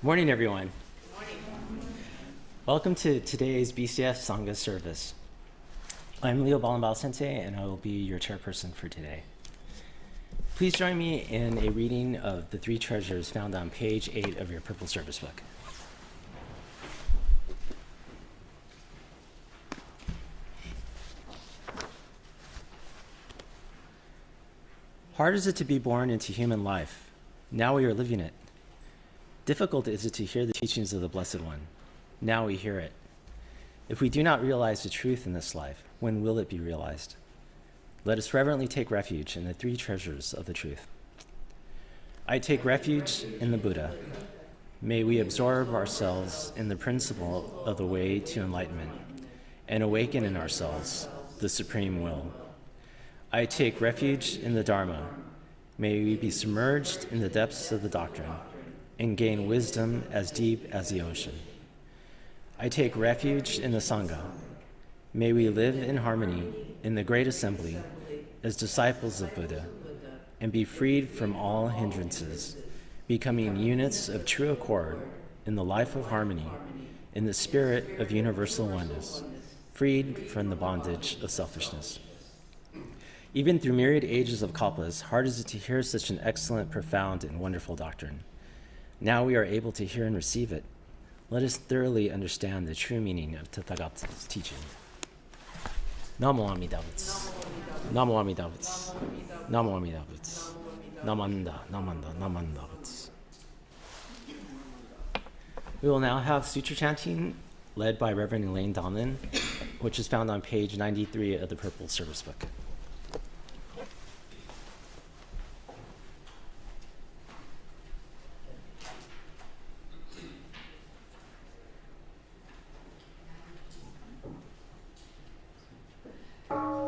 Morning, everyone. Morning. Welcome to today's BCF Sangha Service. I'm Leo Balambal Sensei, and I will be your chairperson for today. Please join me in a reading of the three treasures found on page 8 of your purple service book. Hard is it to be born into human life. Now we are living it. Difficult is it to hear the teachings of the Blessed One. Now we hear it. If we do not realize the truth in this life, when will it be realized? Let us reverently take refuge in the three treasures of the truth. I take refuge in the Buddha. May we absorb ourselves in the principle of the way to enlightenment and awaken in ourselves the supreme will. I take refuge in the Dharma. May we be submerged in the depths of the doctrine and gain wisdom as deep as the ocean. I take refuge in the Sangha. May we live in harmony in the great assembly as disciples of Buddha and be freed from all hindrances, becoming units of true accord in the life of harmony, in the spirit of universal oneness, freed from the bondage of selfishness. Even through myriad ages of kalpas, hard is it to hear such an excellent, profound, and wonderful doctrine. Now we are able to hear and receive it. Let us thoroughly understand the true meaning of Tathagata's teaching. Namo Amida Butsu. Namo Amida Butsu. Namo Amida Butsu. Namanda, Namanda, Namanda Butsu. We will now have Sutra chanting led by Reverend Elaine Donlin, which is found on page 93 of the Purple Service Book. Gatha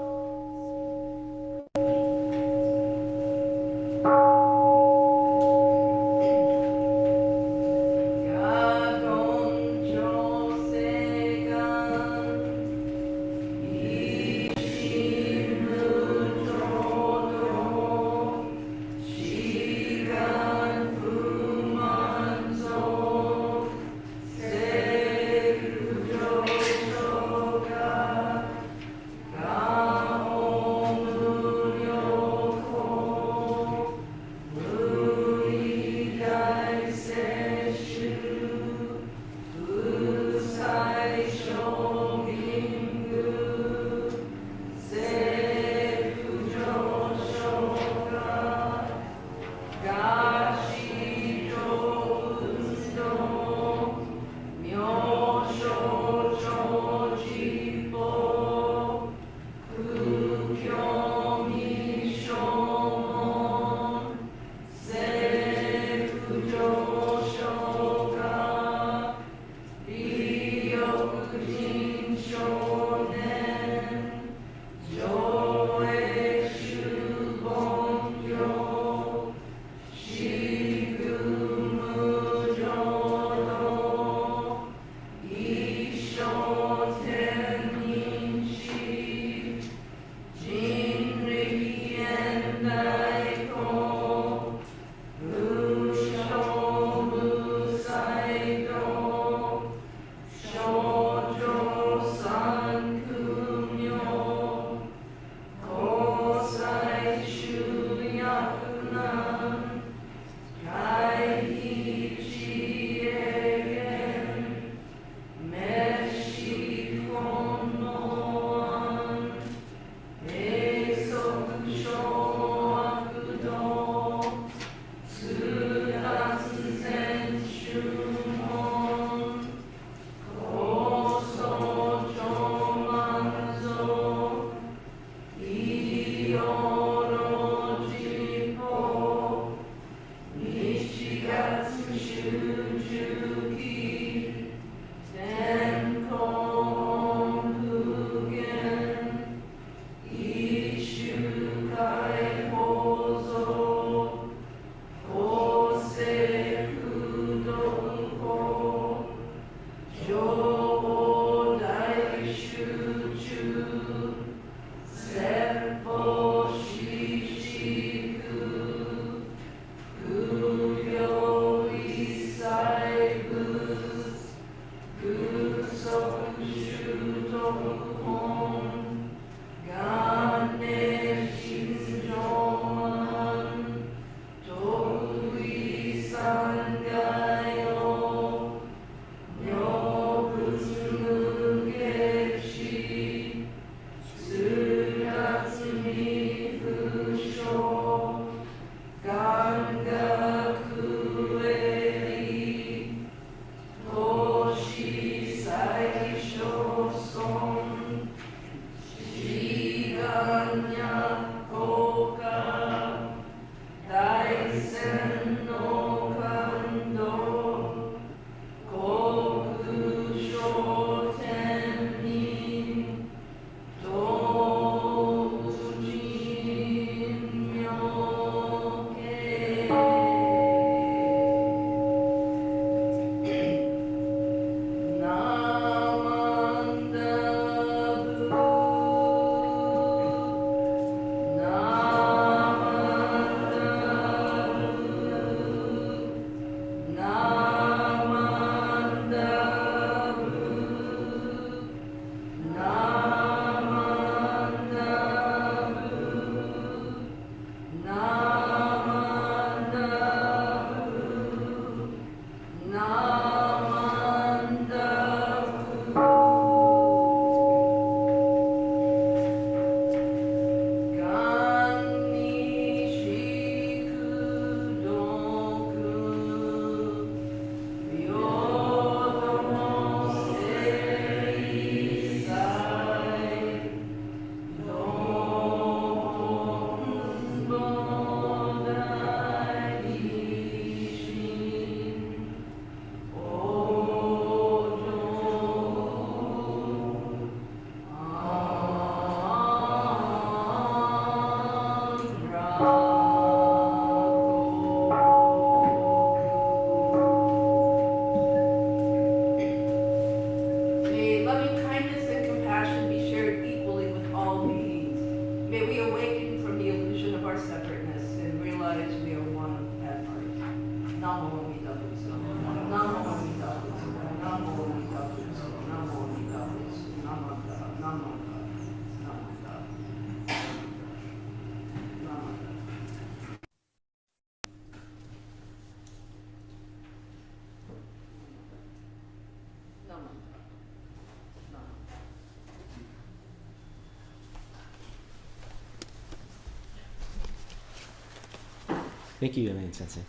Thank you, Elaine Sensei.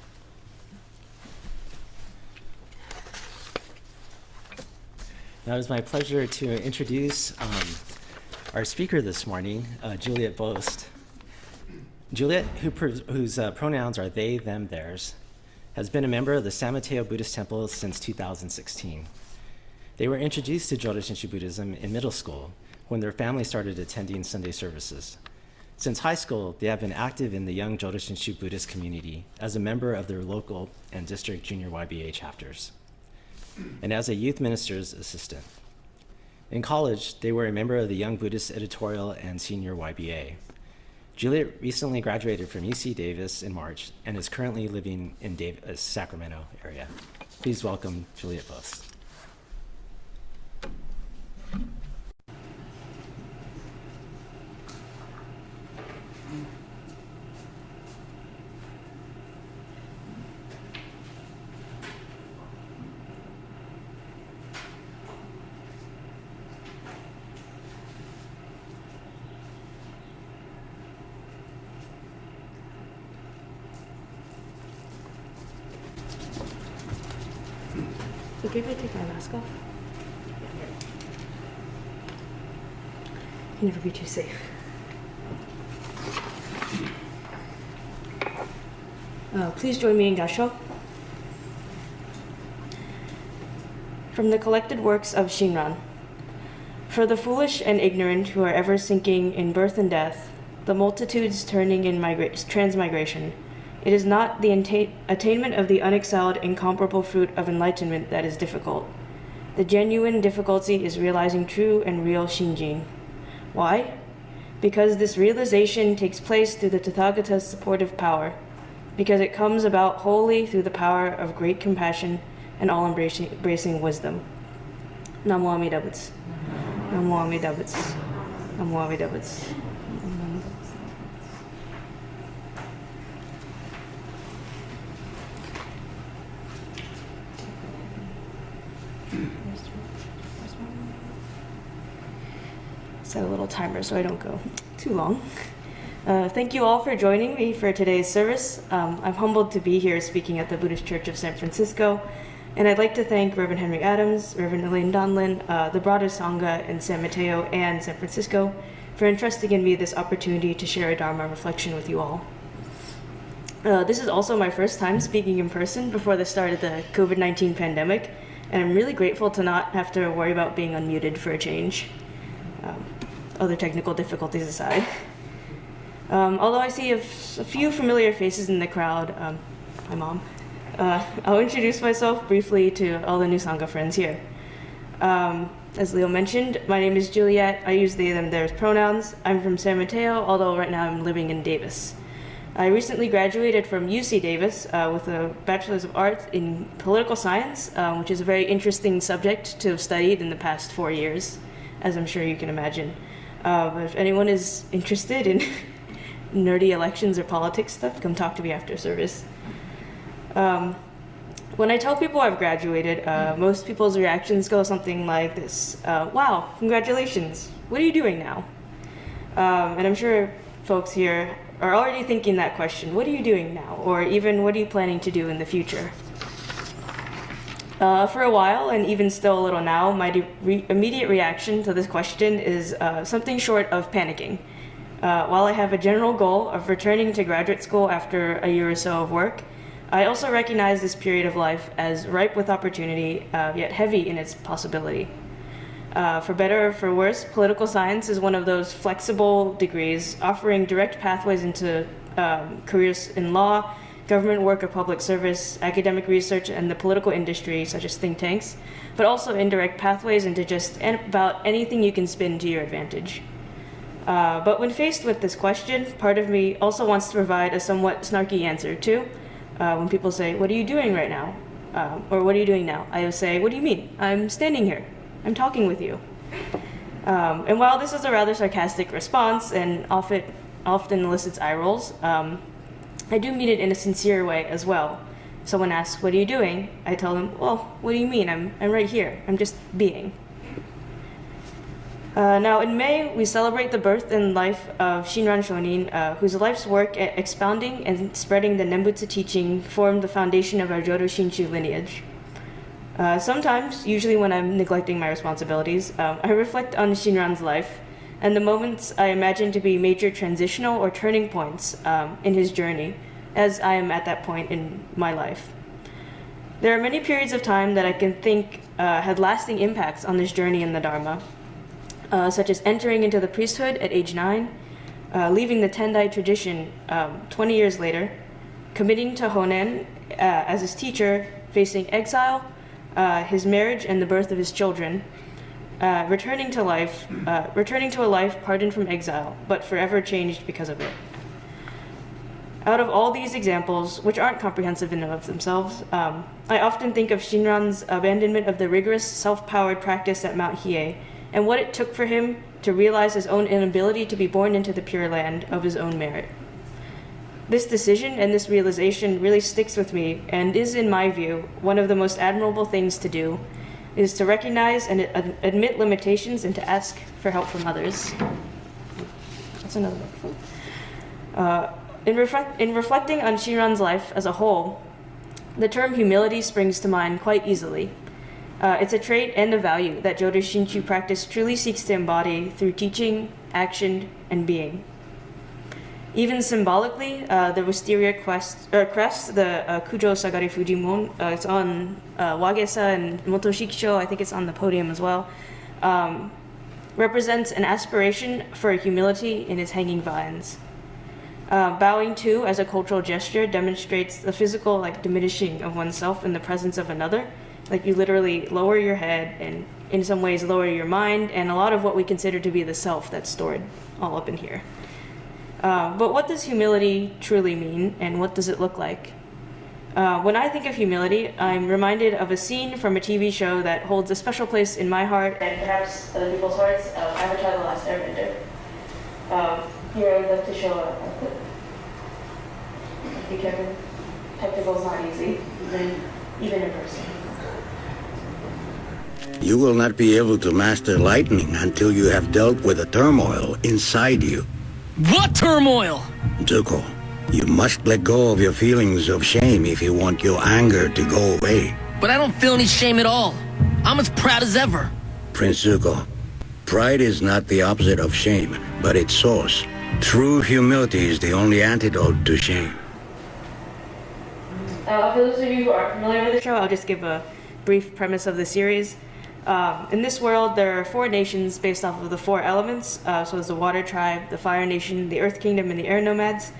Now it is my pleasure to introduce our speaker this morning, Juliet Bost. Juliet, whose pronouns are they, them, theirs, has been a member of the San Mateo Buddhist Temple since 2016. They were introduced to Jodo Shinshu Buddhism in middle school when their family started attending Sunday services. Since high school, they have been active in the young Jodo Shinshu Buddhist community as a member of their local and district junior YBA chapters, and as a youth minister's assistant. In college, they were a member of the Young Buddhist Editorial and Senior YBA. Juliet recently graduated from UC Davis in March and is currently living in Sacramento area. Please welcome Juliet Bost. Okay if I take my mask off? You can never be too safe. Please join me in Kansho. From the collected works of Shinran. For the foolish and ignorant who are ever sinking in birth and death, the multitudes turning in transmigration, it is not the attainment of the unexcelled, incomparable fruit of enlightenment that is difficult. The genuine difficulty is realizing true and real Shinjin. Why? Because this realization takes place through the Tathagata's supportive power, because it comes about wholly through the power of great compassion and all-embracing wisdom. Namo Amida Butsu. Namo Amida Butsu. Namo Amida Butsu. Set a little timer so I don't go too long. Thank you all for joining me for today's service. I'm humbled to be here speaking at the Buddhist Church of San Francisco, and I'd like to thank Reverend Henry Adams, Reverend Elaine Donlin, the broader Sangha in San Mateo and San Francisco for entrusting in me this opportunity to share a Dharma reflection with you all. This is also my first time speaking in person before the start of the COVID-19 pandemic, and I'm really grateful to not have to worry about being unmuted for a change. Other technical difficulties aside. Although I see a few familiar faces in the crowd, my mom, I'll introduce myself briefly to all the new Sangha friends here. As Leo mentioned, my name is Juliet. I use they, them, theirs pronouns. I'm from San Mateo, although right now I'm living in Davis. I recently graduated from UC Davis with a Bachelor's of Arts in Political Science, which is a very interesting subject to have studied in the past 4 years, as I'm sure you can imagine. But if anyone is interested in nerdy elections or politics stuff, come talk to me after service. When I tell people I've graduated, most people's reactions go something like this. Wow, congratulations. What are you doing now? And I'm sure folks here are already thinking that question. What are you doing now? Or even, what are you planning to do in the future? For a while, and even still a little now, my immediate reaction to this question is something short of panicking. While I have a general goal of returning to graduate school after a year or so of work, I also recognize this period of life as ripe with opportunity, yet heavy in its possibility. For better or for worse, political science is one of those flexible degrees offering direct pathways into careers in law, government work or public service, academic research, and the political industry, such as think tanks, but also indirect pathways into just about anything you can spin to your advantage. But when faced with this question, part of me also wants to provide a somewhat snarky answer too. When people say, what are you doing right now? Or what are you doing now? I would say, what do you mean? I'm standing here. I'm talking with you. And while this is a rather sarcastic response and often elicits eye rolls, I do mean it in a sincere way as well. someone asks, "What are you doing?" I tell them, "Well, what do you mean? I'm right here. I'm just being." Now, in May, we celebrate the birth and life of Shinran Shonin, whose life's work at expounding and spreading the Nembutsu teaching formed the foundation of our Jodo Shinshu lineage. Sometimes, usually when I'm neglecting my responsibilities, I reflect on Shinran's life and the moments I imagine to be major transitional or turning points in his journey, as I am at that point in my life. There are many periods of time that I can think had lasting impacts on this journey in the Dharma, such as entering into the priesthood at age 9, leaving the Tendai tradition 20 years later, committing to Honen as his teacher, facing exile, his marriage and the birth of his children, returning to a life pardoned from exile, but forever changed because of it. Out of all these examples, which aren't comprehensive in and of themselves, I often think of Shinran's abandonment of the rigorous, self-powered practice at Mount Hiei, and what it took for him to realize his own inability to be born into the Pure Land of his own merit. This decision and this realization really sticks with me and is, in my view, one of the most admirable things to do, is to recognize and admit limitations and to ask for help from others. That's another microphone. In reflecting on Shinran's life as a whole, the term humility springs to mind quite easily. It's a trait and a value that Jodo Shinshu practice truly seeks to embody through teaching, action, and being. Even symbolically, the wisteria crest, the Kujo Sagare Fujimon, it's on Wagesa and Motoshikisho, I think it's on the podium as well, represents an aspiration for humility in its hanging vines. Bowing to, as a cultural gesture, demonstrates the physical diminishing of oneself in the presence of another. You literally lower your head and in some ways lower your mind and a lot of what we consider to be the self that's stored all up in here. But what does humility truly mean, and what does it look like? When I think of humility, I'm reminded of a scene from a TV show that holds a special place in my heart and perhaps other people's hearts, Avatar: The Last Airbender. Here I would like to show a clip. Be careful. Technical's not easy, even in person. You will not be able to master lightning until you have dealt with the turmoil inside you. What turmoil? Zuko, you must let go of your feelings of shame if you want your anger to go away. But I don't feel any shame at all. I'm as proud as ever. Prince Zuko, pride is not the opposite of shame, but its source. True humility is the only antidote to shame. For those of you who are familiar with the show, I'll just give a brief premise of the series. In this world, there are 4 nations based off of the 4 elements. So there's the Water Tribe, the Fire Nation, the Earth Kingdom, and the Air Nomads.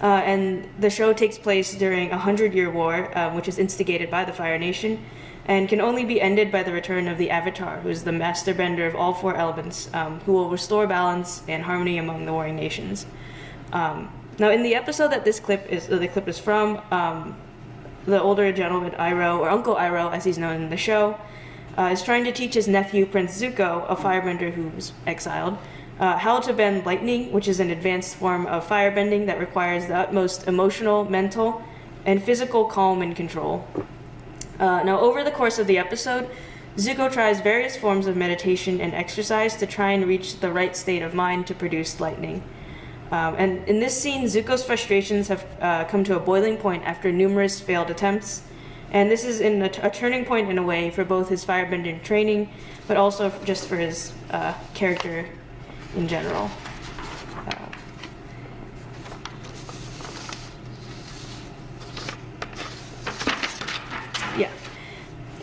And the show takes place during a 100-year war, which is instigated by the Fire Nation, and can only be ended by the return of the Avatar, who is the master bender of all 4 elements, who will restore balance and harmony among the warring nations. Now, in the episode that the clip is from, the older gentleman Iroh, or Uncle Iroh, as he's known in the show, is trying to teach his nephew, Prince Zuko, a firebender who's exiled, how to bend lightning, which is an advanced form of firebending that requires the utmost emotional, mental, and physical calm and control. Now, over the course of the episode, Zuko tries various forms of meditation and exercise to try and reach the right state of mind to produce lightning. And in this scene, Zuko's frustrations have come to a boiling point after numerous failed attempts. And this is in a turning point in a way for both his firebending training, but also just for his character in general.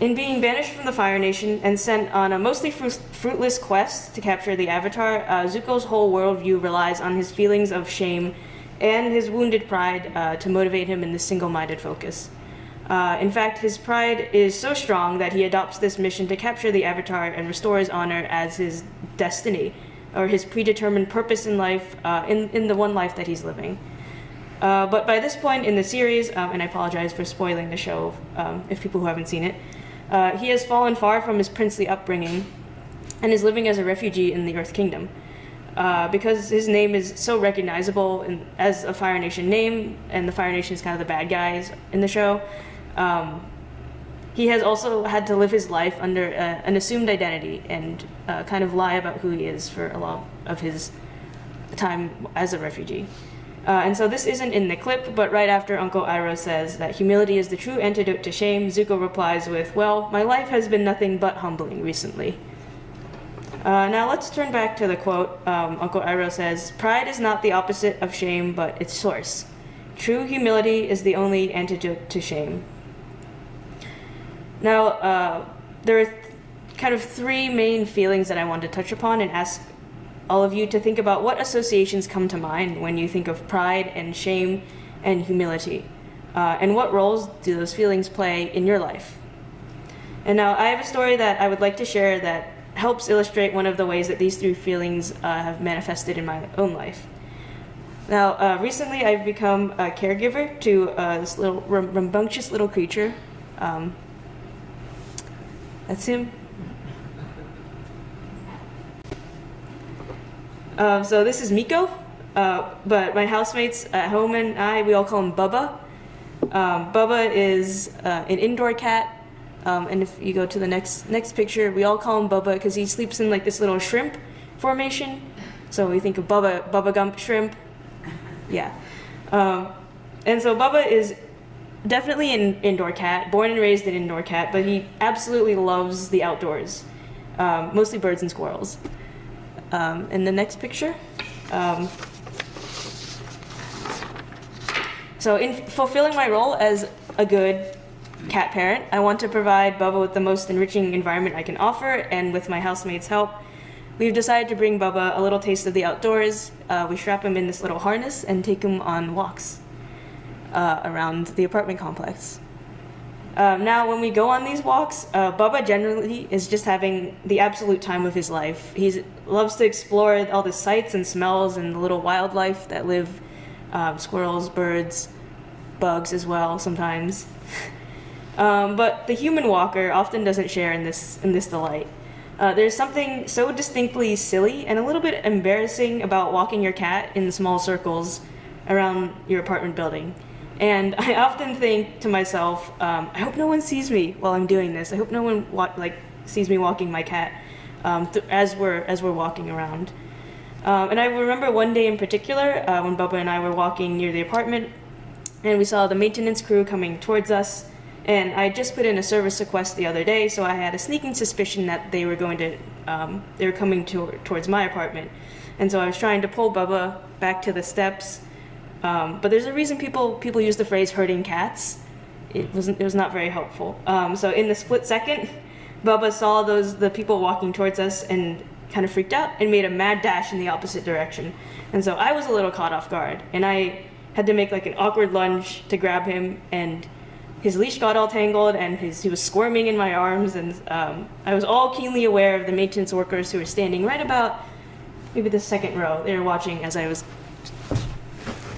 In being banished from the Fire Nation and sent on a mostly fruitless quest to capture the Avatar, Zuko's whole worldview relies on his feelings of shame and his wounded pride to motivate him in this single-minded focus. In fact, his pride is so strong that he adopts this mission to capture the Avatar and restore his honor as his destiny, or his predetermined purpose in life, in the one life that he's living. But by this point in the series, and I apologize for spoiling the show if people who haven't seen it, he has fallen far from his princely upbringing and is living as a refugee in the Earth Kingdom. Because his name is so recognizable as a Fire Nation name, and the Fire Nation is kind of the bad guys in the show, He has also had to live his life under an assumed identity and kind of lie about who he is for a lot of his time as a refugee. And so this isn't in the clip, but right after Uncle Iroh says that humility is the true antidote to shame, Zuko replies with, "Well, my life has been nothing but humbling recently." Now let's turn back to the quote. Uncle Iroh says, "Pride is not the opposite of shame, but its source. True humility is the only antidote to shame." Now, there are kind of three main feelings that I want to touch upon and ask all of you to think about what associations come to mind when you think of pride and shame and humility, and what roles do those feelings play in your life. And now I have a story that I would like to share that helps illustrate one of the ways that these three feelings have manifested in my own life. Now, recently I've become a caregiver to this little rambunctious little creature. That's him. So this is Miko, but my housemates at home and we all call him Bubba. Bubba is an indoor cat, and if you go to the next picture, we all call him Bubba because he sleeps in like this little shrimp formation. So we think of Bubba Gump shrimp. Yeah. And so Bubba is definitely an indoor cat, born and raised an indoor cat, but he absolutely loves the outdoors, mostly birds and squirrels. In the next picture. So in fulfilling my role as a good cat parent, I want to provide Bubba with the most enriching environment I can offer, and with my housemates' help, we've decided to bring Bubba a little taste of the outdoors. We strap him in this little harness and take him on walks around the apartment complex. Now, when we go on these walks, Bubba generally is just having the absolute time of his life. He loves to explore all the sights and smells and the little wildlife that live, squirrels, birds, bugs as well sometimes. But the human walker often doesn't share in this delight. There's something so distinctly silly and a little bit embarrassing about walking your cat in small circles around your apartment building. And I often think to myself, I hope no one sees me while I'm doing this. I hope no one sees me walking my cat as we're walking around. And I remember one day in particular when Bubba and I were walking near the apartment, and we saw the maintenance crew coming towards us. And I just put in a service request the other day, so I had a sneaking suspicion that they were coming towards my apartment. And so I was trying to pull Bubba back to the steps. But there's a reason people use the phrase herding cats. It was not very helpful. So in the split second, Bubba saw the people walking towards us and kind of freaked out and made a mad dash in the opposite direction. And so I was a little caught off guard, and I had to make like an awkward lunge to grab him, and his leash got all tangled and he was squirming in my arms, and I was all keenly aware of the maintenance workers who were standing right about maybe the second row. They were watching as I was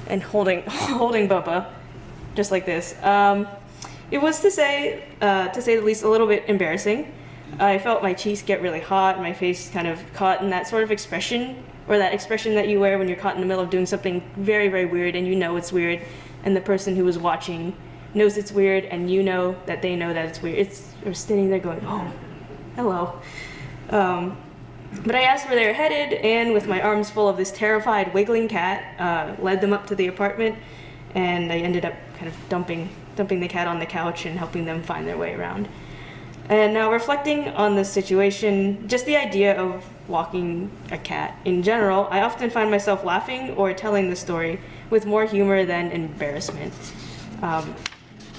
and holding Bubba, just like this. It was to say the least a little bit embarrassing. I felt my cheeks get really hot, my face kind of caught in that sort of expression, or that expression that you wear when you're caught in the middle of doing something very, very weird and you know it's weird, and the person who was watching knows it's weird and you know that they know that it's weird. You're standing there going, oh, hello. But I asked where they were headed, and with my arms full of this terrified, wiggling cat, led them up to the apartment, and I ended up kind of dumping the cat on the couch and helping them find their way around. And now, reflecting on this situation, just the idea of walking a cat in general, I often find myself laughing or telling the story with more humor than embarrassment.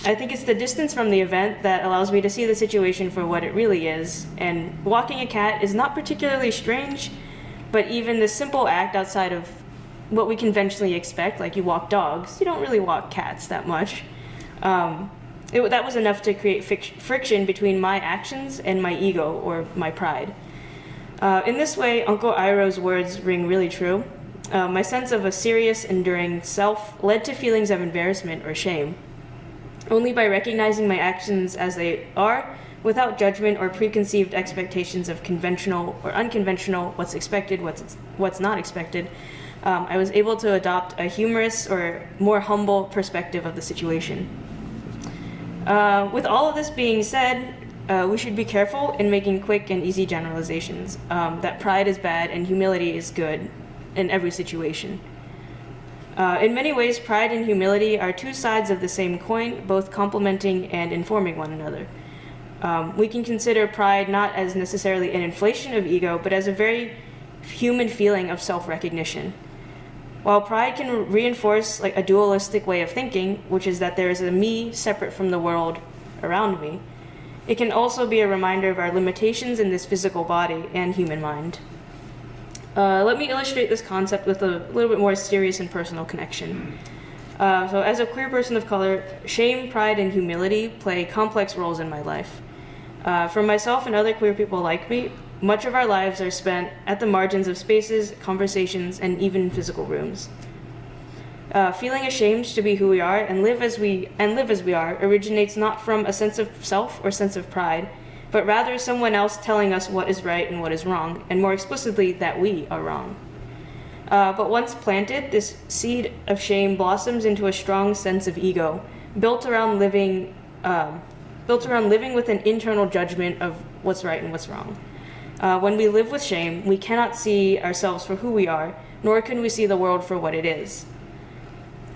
I think it's the distance from the event that allows me to see the situation for what it really is. And walking a cat is not particularly strange, but even the simple act outside of what we conventionally expect, like you walk dogs, you don't really walk cats that much. That was enough to create friction between my actions and my ego, or my pride. In this way, Uncle Iroh's words ring really true. My sense of a serious, enduring self led to feelings of embarrassment or shame. Only by recognizing my actions as they are, without judgment or preconceived expectations of conventional or unconventional, what's expected, what's not expected, I was able to adopt a humorous or more humble perspective of the situation. With all of this being said, we should be careful in making quick and easy generalizations, that pride is bad and humility is good in every situation. In many ways, pride and humility are two sides of the same coin, both complementing and informing one another. We can consider pride not as necessarily an inflation of ego, but as a very human feeling of self-recognition. While pride can reinforce like a dualistic way of thinking, which is that there is a me separate from the world around me, it can also be a reminder of our limitations in this physical body and human mind. Let me illustrate this concept with a little bit more serious and personal connection. So as a queer person of color, shame, pride, and humility play complex roles in my life. For myself and other queer people like me, much of our lives are spent at the margins of spaces, conversations, and even physical rooms. Feeling ashamed to be who we are and live as we are originates not from a sense of self or sense of pride, but rather someone else telling us what is right and what is wrong, and more explicitly, that we are wrong. But once planted, this seed of shame blossoms into a strong sense of ego, built around living with an internal judgment of what's right and what's wrong. When we live with shame, we cannot see ourselves for who we are, nor can we see the world for what it is.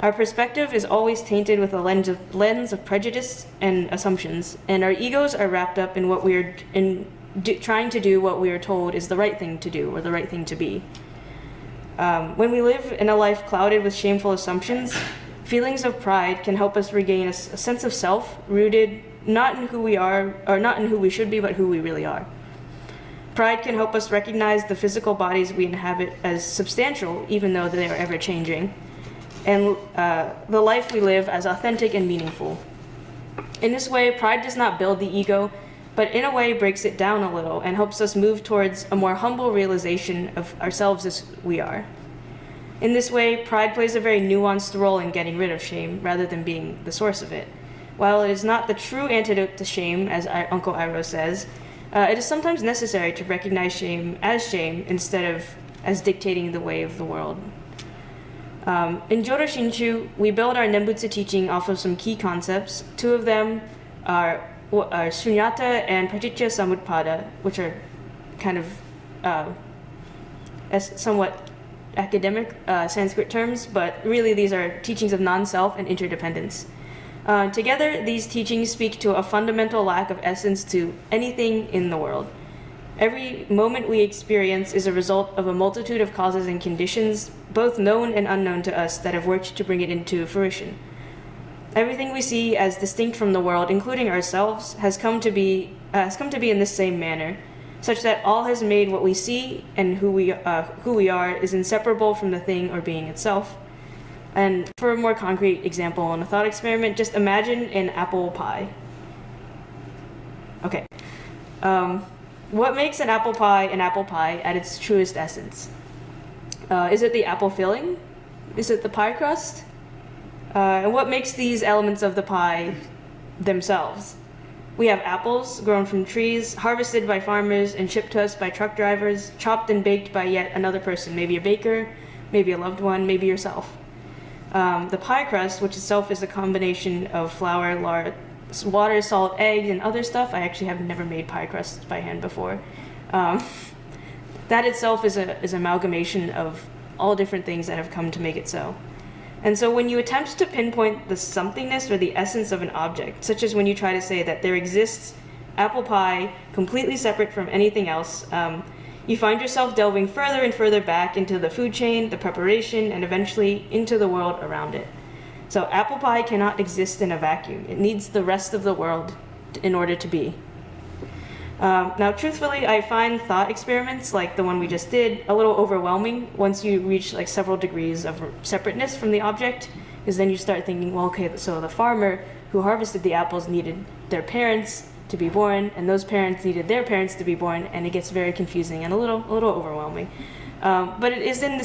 Our perspective is always tainted with a lens of prejudice and assumptions, and our egos are wrapped up in trying to do what we are told is the right thing to do or the right thing to be. When we live in a life clouded with shameful assumptions, feelings of pride can help us regain a sense of self rooted not in who we are, or not in who we should be, but who we really are. Pride can help us recognize the physical bodies we inhabit as substantial, even though they are ever-changing, and the life we live as authentic and meaningful. In this way, pride does not build the ego, but in a way breaks it down a little and helps us move towards a more humble realization of ourselves as we are. In this way, pride plays a very nuanced role in getting rid of shame, rather than being the source of it. While it is not the true antidote to shame, as Uncle Iroh says, it is sometimes necessary to recognize shame instead of as dictating the way of the world. In Jodo Shinshu, we build our Nembutsu teaching off of some key concepts. Two of them are Shunyata and Pratitya Samutpada, which are kind of somewhat academic Sanskrit terms, but really these are teachings of non-self and interdependence. Together, these teachings speak to a fundamental lack of essence to anything in the world. Every moment we experience is a result of a multitude of causes and conditions, both known and unknown to us, that have worked to bring it into fruition. Everything we see as distinct from the world, including ourselves, has come to be in this same manner, such that all has made what we see and who we are is inseparable from the thing or being itself. And for a more concrete example in a thought experiment, just imagine an apple pie. Okay. What makes an apple pie at its truest essence? Is it the apple filling? Is it the pie crust? And what makes these elements of the pie themselves? We have apples grown from trees, harvested by farmers and shipped to us by truck drivers, chopped and baked by yet another person, maybe a baker, maybe a loved one, maybe yourself. The pie crust, which itself is a combination of flour, lard, water, salt, eggs, and other stuff. I actually have never made pie crust by hand before. That itself is an amalgamation of all different things that have come to make it so. And so when you attempt to pinpoint the somethingness or the essence of an object, such as when you try to say that there exists apple pie completely separate from anything else, you find yourself delving further and further back into the food chain, the preparation, and eventually into the world around it. So apple pie cannot exist in a vacuum. It needs the rest of the world in order to be. Now, truthfully, I find thought experiments like the one we just did a little overwhelming once you reach like several degrees of separateness from the object, because then you start thinking, well, okay, so the farmer who harvested the apples needed their parents to be born, and those parents needed their parents to be born, and it gets very confusing and a little overwhelming. But it is in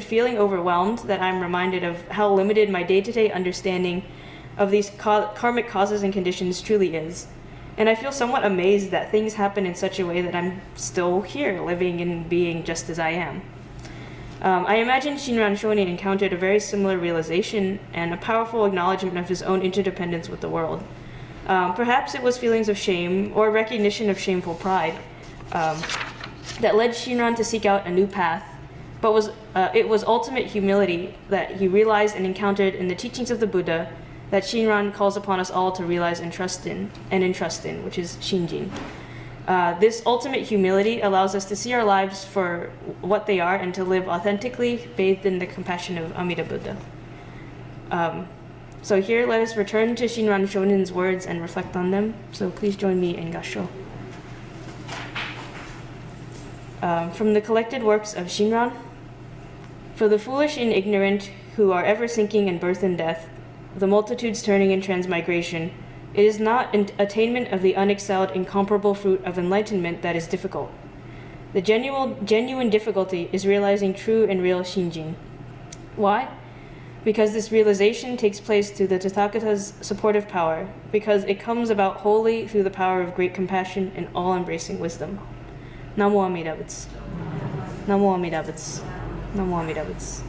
feeling overwhelmed that I'm reminded of how limited my day-to-day understanding of these karmic causes and conditions truly is. And I feel somewhat amazed that things happen in such a way that I'm still here, living and being just as I am. I imagine Shinran Shonin encountered a very similar realization and a powerful acknowledgement of his own interdependence with the world. Perhaps it was feelings of shame or recognition of shameful pride that led Shinran to seek out a new path, but it was ultimate humility that he realized and encountered in the teachings of the Buddha that Shinran calls upon us all to realize and entrust in, which is Shinjin. This ultimate humility allows us to see our lives for what they are and to live authentically, bathed in the compassion of Amida Buddha. So here, let us return to Shinran Shonin's words and reflect on them. So please join me in Gassho. From the collected works of Shinran. For the foolish and ignorant who are ever sinking in birth and death, the multitudes turning in transmigration, it is not an attainment of the unexcelled, incomparable fruit of enlightenment that is difficult. The genuine difficulty is realizing true and real Shinjin. Why? Because this realization takes place through the Tathagata's supportive power, because it comes about wholly through the power of great compassion and all-embracing wisdom. Namo Amida Butsu. Namo Amida Butsu. Namo Amida Butsu.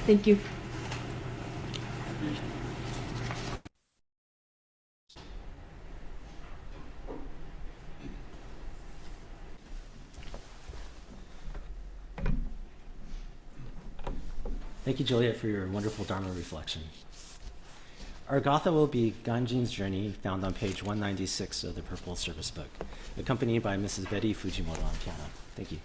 Thank you. Thank you, Juliet, for your wonderful Dharma reflection. Our Gatha will be Ganjin's Journey, found on page 196 of the Purple Service Book, accompanied by Mrs. Betty Fujimoto on piano. Thank you.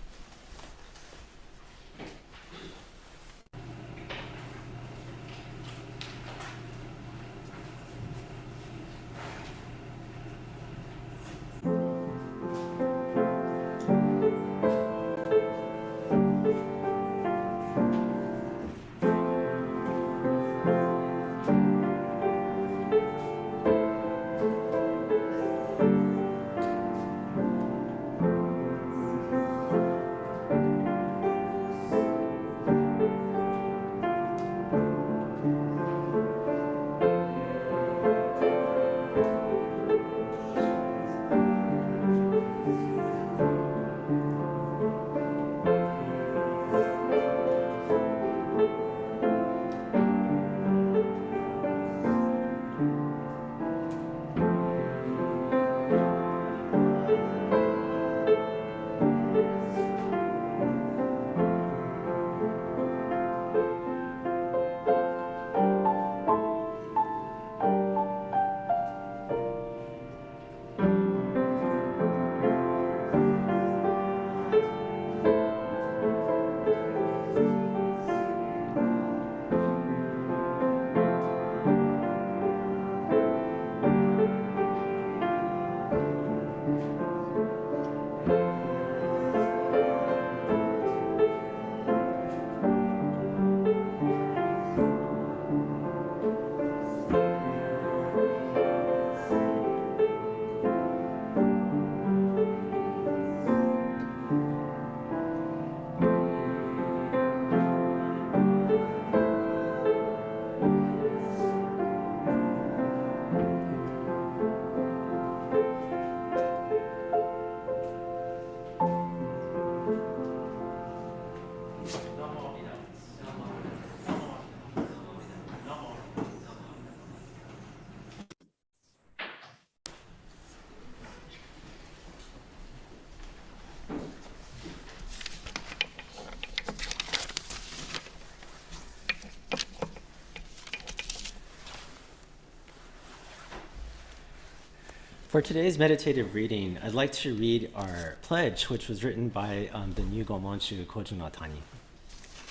For today's meditative reading, I'd like to read our pledge, which was written by the new Gomonshu Kojun Atani.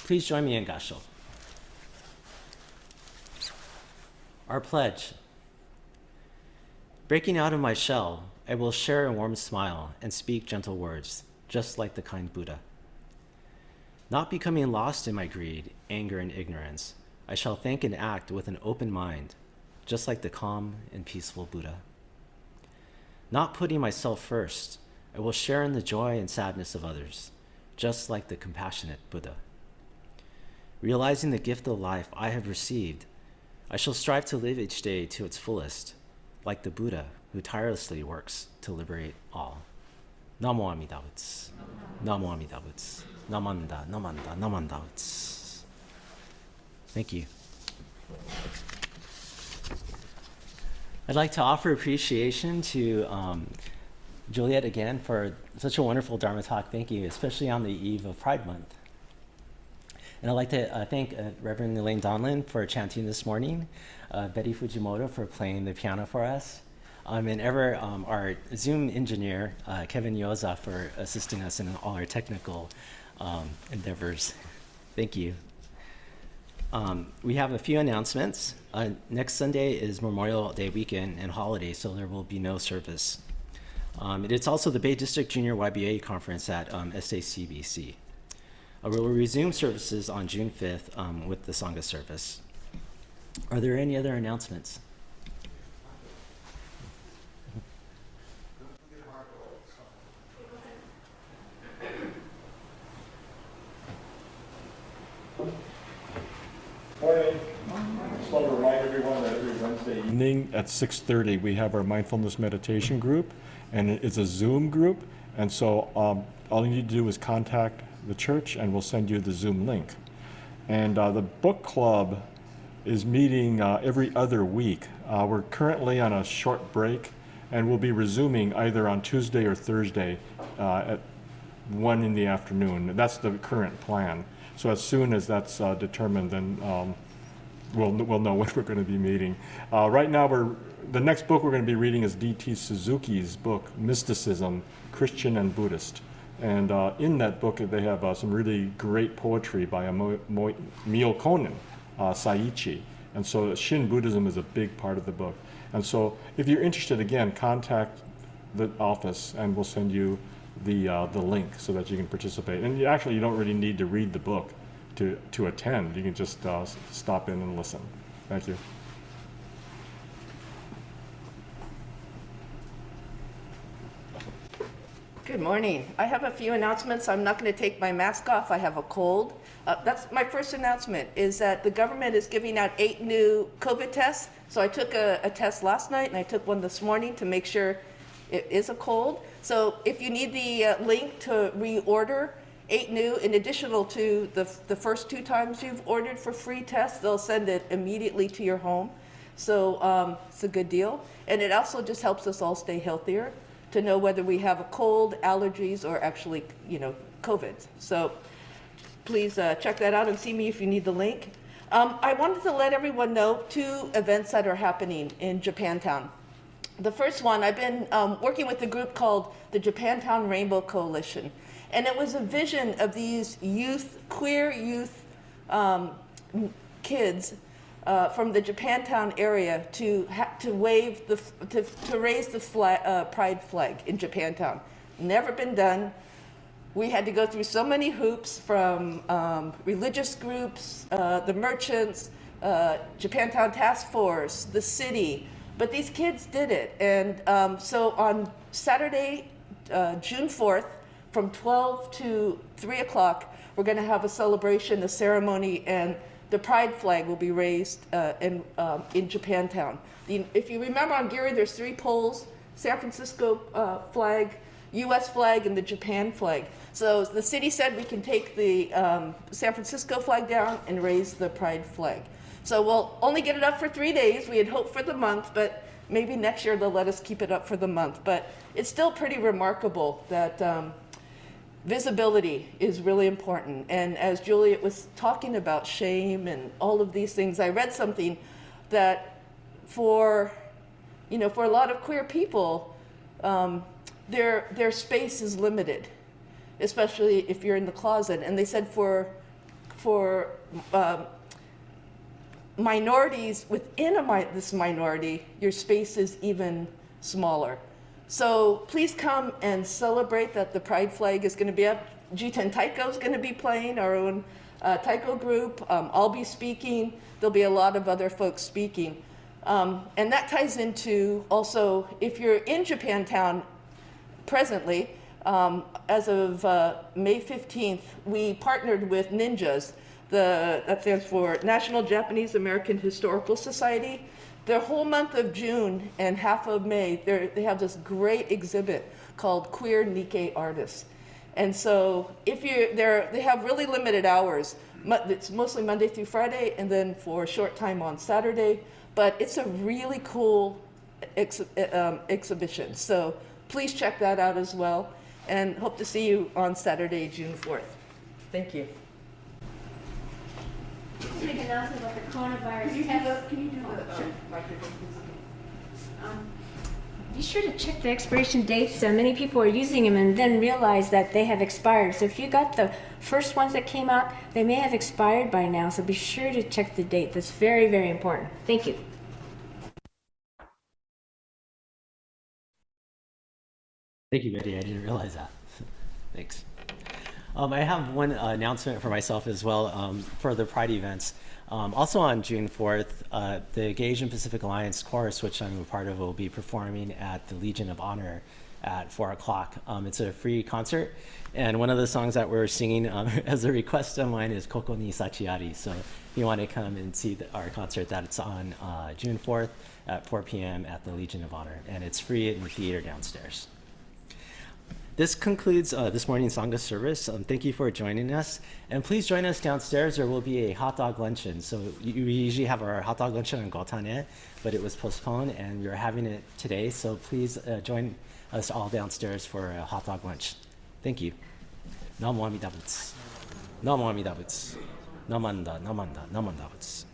Please join me in Gassho. Our pledge. Breaking out of my shell, I will share a warm smile and speak gentle words, just like the kind Buddha. Not becoming lost in my greed, anger, and ignorance, I shall think and act with an open mind, just like the calm and peaceful Buddha. Not putting myself first, I will share in the joy and sadness of others, just like the compassionate Buddha. Realizing the gift of life I have received, I shall strive to live each day to its fullest, like the Buddha who tirelessly works to liberate all. Namo Amida Butsu. Namo Amida Butsu. Namanda, namanda, namanda Butsu. Thank you. I'd like to offer appreciation to Juliet again for such a wonderful Dharma talk. Thank you, especially on the eve of Pride Month. And I'd like to thank Reverend Elaine Donlin for chanting this morning, Betty Fujimoto for playing the piano for us, and our Zoom engineer, Kevin Yoza, for assisting us in all our technical endeavors. Thank you. We have a few announcements. Next Sunday is Memorial Day weekend and holiday, so there will be no service. It's also the Bay District Junior YBA Conference at SACBC. We will resume services on June 5th with the Sangha Service. Are there any other announcements? Morning. Just want to remind everyone that every Wednesday evening at 6:30 we have our mindfulness meditation group, and it's a Zoom group, and so all you need to do is contact the church and we'll send you the Zoom link. And the book club is meeting every other week. We're currently on a short break, and we'll be resuming either on Tuesday or Thursday at 1 in the afternoon. That's the current plan. So as soon as that's determined, then we'll know when we're going to be meeting. Right now, the next book we're going to be reading is D.T. Suzuki's book, Mysticism, Christian and Buddhist. And in that book, they have some really great poetry by a Myokonin, Saiichi. And so Shin Buddhism is a big part of the book. And so if you're interested, again, contact the office and we'll send you the link so that you can participate. And you don't really need to read the book to attend. You can just stop in and listen. Thank you. Good morning. I have a few announcements. I'm not going to take my mask off. I have a cold. That's my first announcement, is that the government is giving out 8 new COVID tests. So I took a test last night and I took one this morning to make sure it is a cold. So if you need the link to reorder 8 new, in addition to the first 2 times you've ordered for free tests, they'll send it immediately to your home. So it's a good deal. And it also just helps us all stay healthier, to know whether we have a cold, allergies, or actually, COVID. So please check that out and see me if you need the link. I wanted to let everyone know 2 events that are happening in Japantown. The first one, I've been working with a group called the Japantown Rainbow Coalition. And it was a vision of these queer youth kids from the Japantown area to raise the pride flag in Japantown. Never been done. We had to go through so many hoops from religious groups, the merchants, Japantown Task Force, the city, but these kids did it. And so on Saturday, June 4th, from 12 to 3 o'clock, we're going to have a celebration, a ceremony, and the pride flag will be raised in Japantown. If you remember on Geary, there's 3 poles: San Francisco flag, U.S. flag, and the Japan flag. So the city said we can take the San Francisco flag down and raise the pride flag. So we'll only get it up for 3 days. We had hoped for the month, but maybe next year they'll let us keep it up for the month. But it's still pretty remarkable that visibility is really important. And as Juliet was talking about shame and all of these things, I read something that for a lot of queer people, their space is limited, especially if you're in the closet. And they said for minorities within this minority, your space is even smaller. So please come and celebrate that the pride flag is going to be up. Jiten Taiko is going to be playing, our own Taiko group. I'll be speaking. There'll be a lot of other folks speaking. And that ties into also, if you're in Japantown presently, as of May 15th, we partnered with NINJAS. That stands for National Japanese American Historical Society. The whole month of June and half of May, they have this great exhibit called Queer Nikkei Artists. And so if you're there, they have really limited hours. It's mostly Monday through Friday, and then for a short time on Saturday. But it's a really cool exhibition. So please check that out as well, and hope to see you on Saturday, June 4th. Thank you. Big announcement about the coronavirus test. Can you do the microphone, please? Be sure to check the expiration dates. Many people are using them and then realize that they have expired. So if you got the first ones that came out, they may have expired by now. So be sure to check the date. That's very, very important. Thank you. Thank you, Betty. I didn't realize that. Thanks. I have one announcement for myself as well for the Pride events. Also on June 4th, the Gay Asian Pacific Alliance Chorus, which I'm a part of, will be performing at the Legion of Honor at 4 o'clock. It's a free concert, and one of the songs that we're singing as a request of mine is Koko ni Sachiari. So if you want to come and see our concert, that's on June 4th at 4 p.m. at the Legion of Honor, and it's free in the theater downstairs. This concludes this morning's Sangha service. Thank you for joining us. And please join us downstairs. There will be a hot dog luncheon. So we usually have our hot dog luncheon in Gatha, but it was postponed, and we're having it today. So please join us all downstairs for a hot dog lunch. Thank you. Namo Amida Butsu. Namo Amida Butsu. Namanda, Namanda, Namanda Butsu.